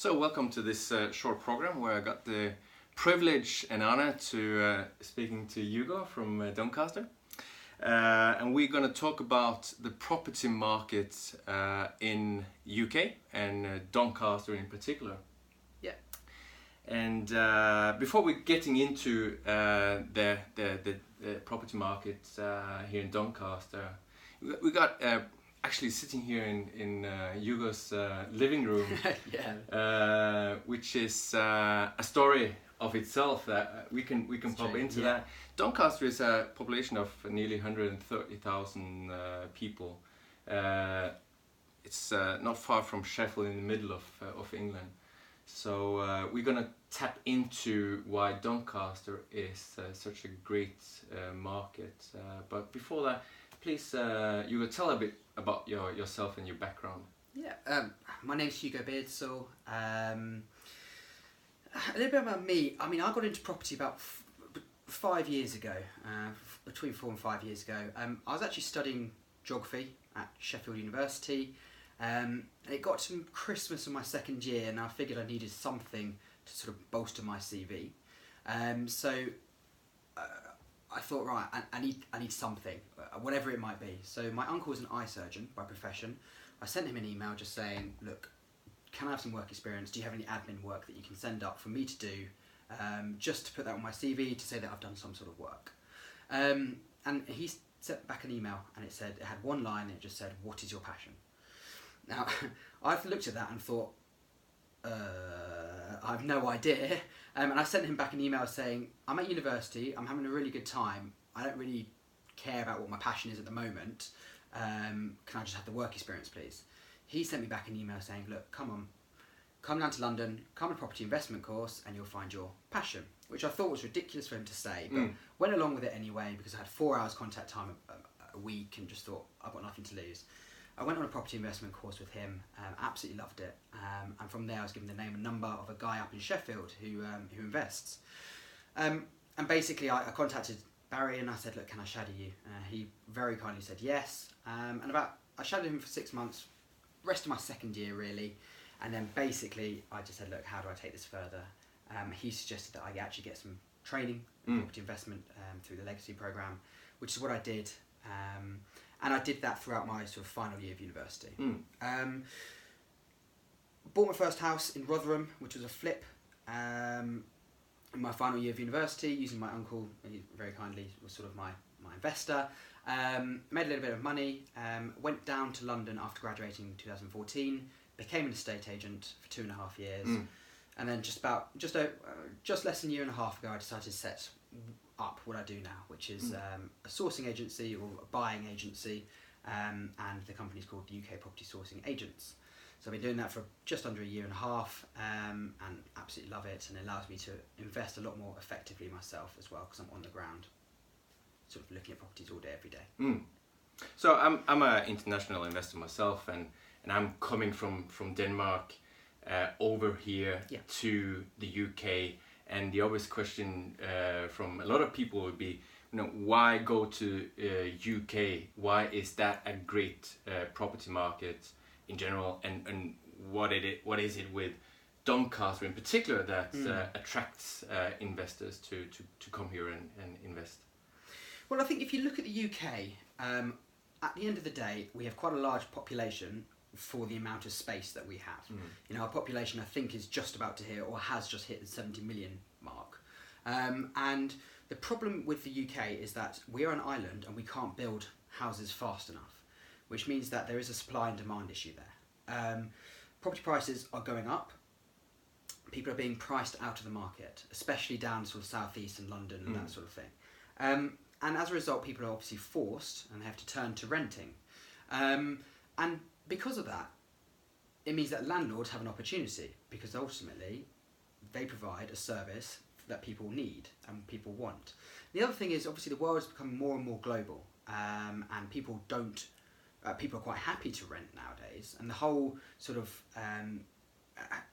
So welcome to this short program where I got the privilege and honor to speaking to Hugo from Doncaster. And we're going to talk about the property market in UK and Doncaster in particular. Yeah. And before we're getting into the property market here in Doncaster, we got actually sitting here in Hugo's living room, Yeah. which is a story of itself that we can pop into that. Doncaster is a population of nearly 130,000 people. It's not far from Sheffield, in the middle of England. So we're gonna tap into why Doncaster is such a great market. But before that, please, Hugo, tell a bit about yourself and your background. Yeah. My name's Hugo Beardsall. A little bit about me. I mean, I got into property about 5 years ago, between 4 and 5 years ago. I was actually studying geography at Sheffield University. It got to Christmas of my second year, and I figured I needed something to sort of bolster my CV. So I thought, right, I need something, whatever it might be. So my uncle was an eye surgeon by profession. I sent him an email just saying, look, can I have some work experience? Do you have any admin work that you can send up for me to do, just to put that on my CV to say that I've done some sort of work? And he sent back an email, and it had one line, and it just said, what is your passion? Now, I've looked at that and thought, I have no idea. And I sent him back an email saying, I'm at university, I'm having a really good time, I don't really care about what my passion is at the moment, can I just have the work experience please? He sent me back an email saying, look, come down to London, come on a property investment course and you'll find your passion, which I thought was ridiculous for him to say, but went along with it anyway because I had 4 hours contact time a week and just thought, I've got nothing to lose. I went on a property investment course with him, absolutely loved it, and from there I was given the name and number of a guy up in Sheffield who invests. And basically I contacted Barry and I said, look, can I shadow you? He very kindly said yes, and I shadowed him for 6 months, rest of my second year really, and then basically I just said, look, how do I take this further? He suggested that I actually get some training in property investment through the Legacy programme, which is what I did. And I did that throughout my sort of final year of university. Bought my first house in Rotherham, which was a flip, in my final year of university, using my uncle, he very kindly was sort of my investor. Made a little bit of money, went down to London after graduating in 2014, became an estate agent for 2.5 years, and then just less than a year and a half ago I decided to set up what I do now, which is a sourcing agency or a buying agency, and the company's called UK Property Sourcing Agents. So I've been doing that for just under a year and a half, and absolutely love it, and it allows me to invest a lot more effectively myself as well because I'm on the ground sort of looking at properties all day every day. So I'm an international investor myself, and I'm coming from Denmark over here to the UK. And the obvious question from a lot of people would be, why go to UK? Why is that a great property market in general? And what is it with Doncaster in particular that attracts investors to come here and invest? Well, I think if you look at the UK, at the end of the day, we have quite a large population for the amount of space that we have. Our population I think is just about to hit or has just hit the 70 million mark. And the problem with the UK is that we are an island and we can't build houses fast enough, which means that there is a supply and demand issue there. Property prices are going up. People are being priced out of the market, especially down sort of southeast and London and that sort of thing. And as a result, people are obviously forced and they have to turn to renting. And because of that, it means that landlords have an opportunity because ultimately they provide a service that people need and people want. The other thing is obviously the world has become more and more global, and people are quite happy to rent nowadays. And the whole sort of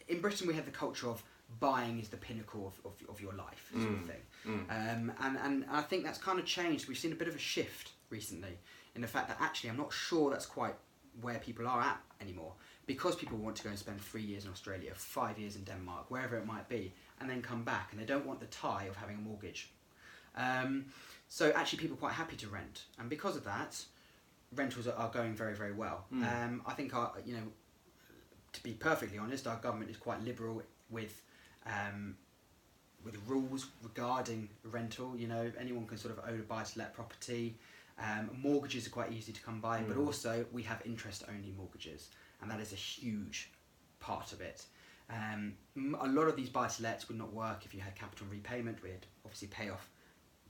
in Britain we have the culture of buying is the pinnacle of your life sort of thing, and I think that's kind of changed. We've seen a bit of a shift recently in the fact that actually I'm not sure that's quite where people are at anymore. because people want to go and spend 3 years in Australia, 5 years in Denmark, wherever it might be, and then come back, and they don't want the tie of having a mortgage. So actually people are quite happy to rent, and because of that, rentals are going very, very well. I think to be perfectly honest, our government is quite liberal with rules regarding rental. Anyone can sort of own a buy-to-let property. Mortgages are quite easy to come by, but also we have interest-only mortgages, and that is a huge part of it. A lot of these buy-to-lets would not work if you had capital repayment. We'd obviously pay off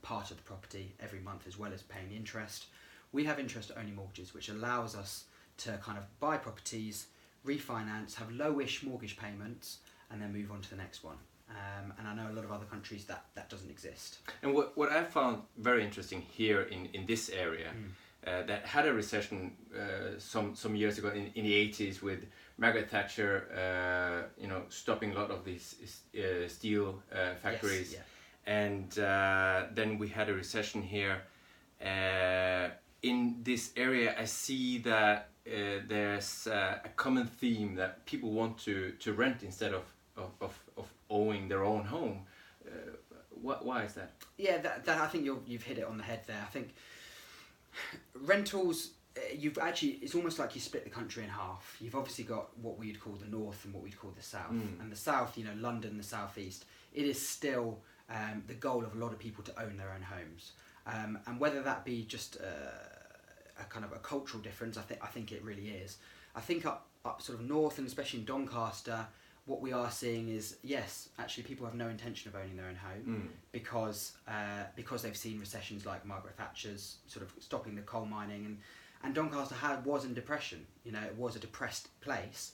part of the property every month as well as paying the interest. We have interest-only mortgages, which allows us to kind of buy properties, refinance, have lowish mortgage payments, and then move on to the next one. And I know a lot of other countries that doesn't exist. And what I found very interesting here in this area, that had a recession some years ago in the 80s with Margaret Thatcher, stopping a lot of these steel factories. Yes, yeah. And then we had a recession here. In this area, I see that there's a common theme that people want to rent instead of owning their own home. Why is that? Yeah, that I think you've hit it on the head there. I think rentals, it's almost like you split the country in half. You've obviously got what we'd call the north and what we'd call the south. And the south, London, the southeast, it is still the goal of a lot of people to own their own homes. And whether that be just a kind of a cultural difference, I think it really is. I think up sort of north, and especially in Doncaster, what we are seeing is, yes, actually people have no intention of owning their own home because they've seen recessions like Margaret Thatcher's sort of stopping the coal mining, and Doncaster was in depression. It was a depressed place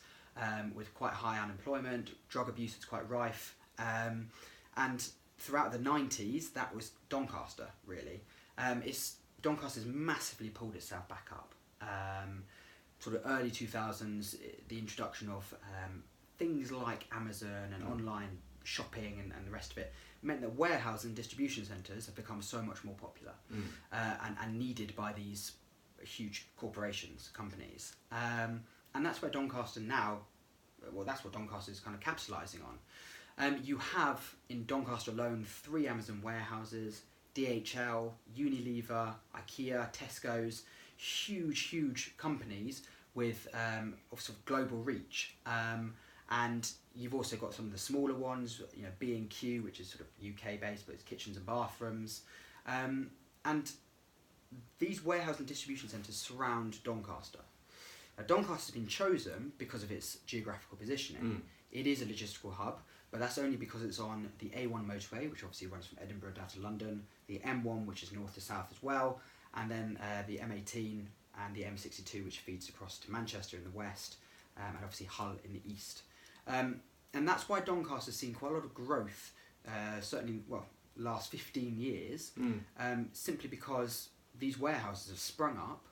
with quite high unemployment, drug abuse was quite rife, and throughout the 90s, that was Doncaster, really. Doncaster's massively pulled itself back up. Sort of early 2000s, the introduction of things like Amazon and online shopping and the rest of it meant that warehouse and distribution centres have become so much more popular and needed by these huge corporations, companies. And that's where Doncaster that's what Doncaster is kind of capitalising on. You have, in Doncaster alone, 3 Amazon warehouses, DHL, Unilever, IKEA, Tesco's, huge companies with sort of global reach. And you've also got some of the smaller ones, B&Q, which is sort of UK based, but it's kitchens and bathrooms. And these warehouse and distribution centres surround Doncaster. Now, Doncaster has been chosen because of its geographical positioning. It is a logistical hub, but that's only because it's on the A1 motorway, which obviously runs from Edinburgh down to London, the M1, which is north to south as well, and then the M18 and the M62, which feeds across to Manchester in the west, and obviously Hull in the east. And that's why Doncaster's seen quite a lot of growth, certainly, last 15 years, simply because these warehouses have sprung up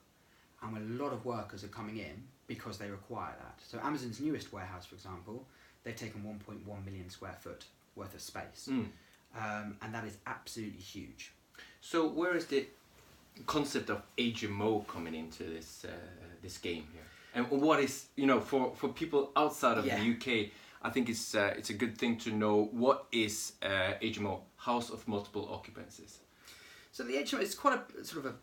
and a lot of workers are coming in because they require that. So Amazon's newest warehouse, for example, they've taken 1.1 million square foot worth of space. And that is absolutely huge. So where is the concept of HMO coming into this game here? And what is, for people outside of the UK, I think it's a good thing to know what is HMO, House of Multiple Occupancies. So the HMO is quite a sort of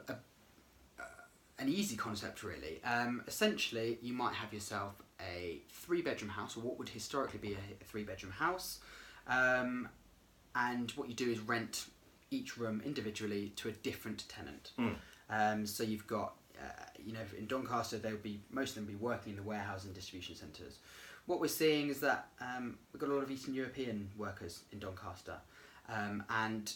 an easy concept, really. Essentially, you might have yourself a 3-bedroom house, or what would historically be a 3-bedroom house, and what you do is rent each room individually to a different tenant. So you've got, in Doncaster, most of them be working in the warehouse and distribution centres. What we're seeing is that we've got a lot of Eastern European workers in Doncaster, and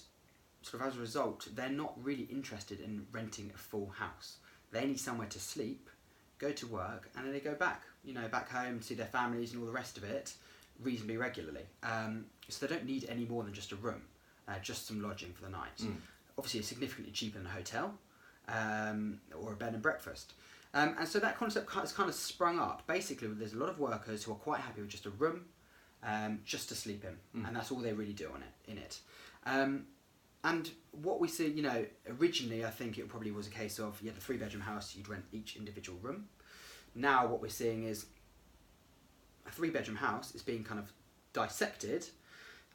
sort of as a result, they're not really interested in renting a full house. They need somewhere to sleep, go to work, and then they go back, back home, see their families and all the rest of it reasonably regularly. So they don't need any more than just a room, just some lodging for the night. Obviously, it's significantly cheaper than a hotel or a bed and breakfast. And so that concept has kind of sprung up. Basically, there's a lot of workers who are quite happy with just a room, just to sleep in, and that's all they really do in it. And what we see, originally I think it probably was a case of, you had a 3-bedroom house, you'd rent each individual room. Now what we're seeing is 3-bedroom house is being kind of dissected,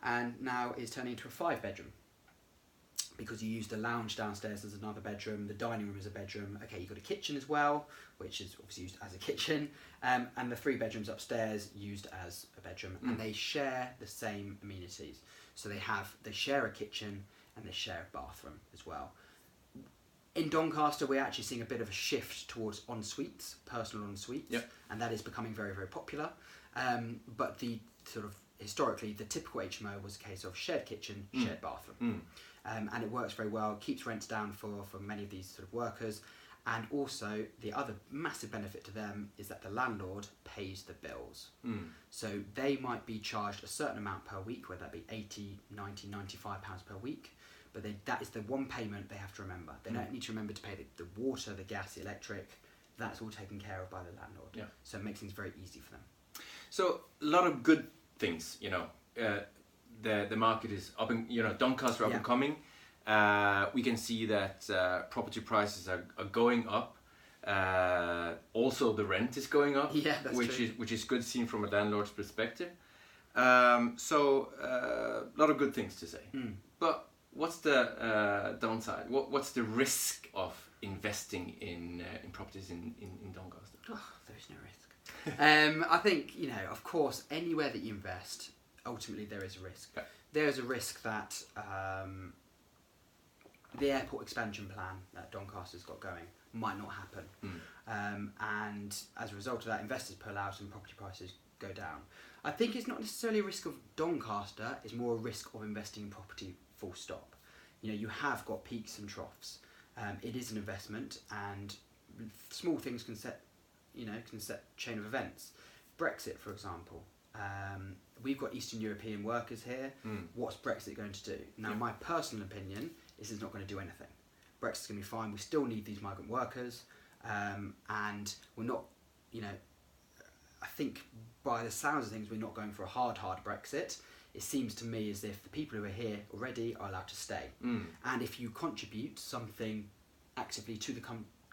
and now is turning into a 5-bedroom. Because you use the lounge downstairs as another bedroom, the dining room as a bedroom. Okay, you've got a kitchen as well, which is obviously used as a kitchen, and the 3 bedrooms upstairs used as a bedroom, and they share the same amenities. So they share a kitchen and they share a bathroom as well. In Doncaster, we're actually seeing a bit of a shift towards en-suites, personal en-suites, and that is becoming very, very popular. But the sort of historically, the typical HMO was a case of shared kitchen, shared bathroom. And it works very well, keeps rents down for many of these sort of workers. And also, the other massive benefit to them is that the landlord pays the bills. So they might be charged a certain amount per week, whether that be 80, 90, 95 pounds per week. But that is the one payment they have to remember. They don't need to remember to pay the water, the gas, the electric. That's all taken care of by the landlord. Yeah. So it makes things very easy for them. So a lot of good things, you know. The market is up and, you know, Doncaster up and coming. We can see that property prices are going up. Also the rent is going up, which is good seen from a landlord's perspective. So a lot of good things to say. But what's the downside? What's the risk of investing in properties in Doncaster? Oh, there's no risk. I think, you know, of course, anywhere that you invest, ultimately there is a risk. Okay. There is a risk that the airport expansion plan that Doncaster's got going might not happen. And as a result of that, investors pull out and property prices go down. I think it's not necessarily a risk of Doncaster, it's more a risk of investing in property full stop. You know, you have got peaks and troughs. It is an investment, and small things can set chain of events. Brexit, for example. We've got Eastern European workers here. What's Brexit going to do? Now, my personal opinion is it's not going to do anything. Brexit's going to be fine. We still need these migrant workers, and we're not, you know, I think by the sounds of things, we're not going for a hard Brexit. It seems to me as if the people who are here already are allowed to stay. And if you contribute something actively to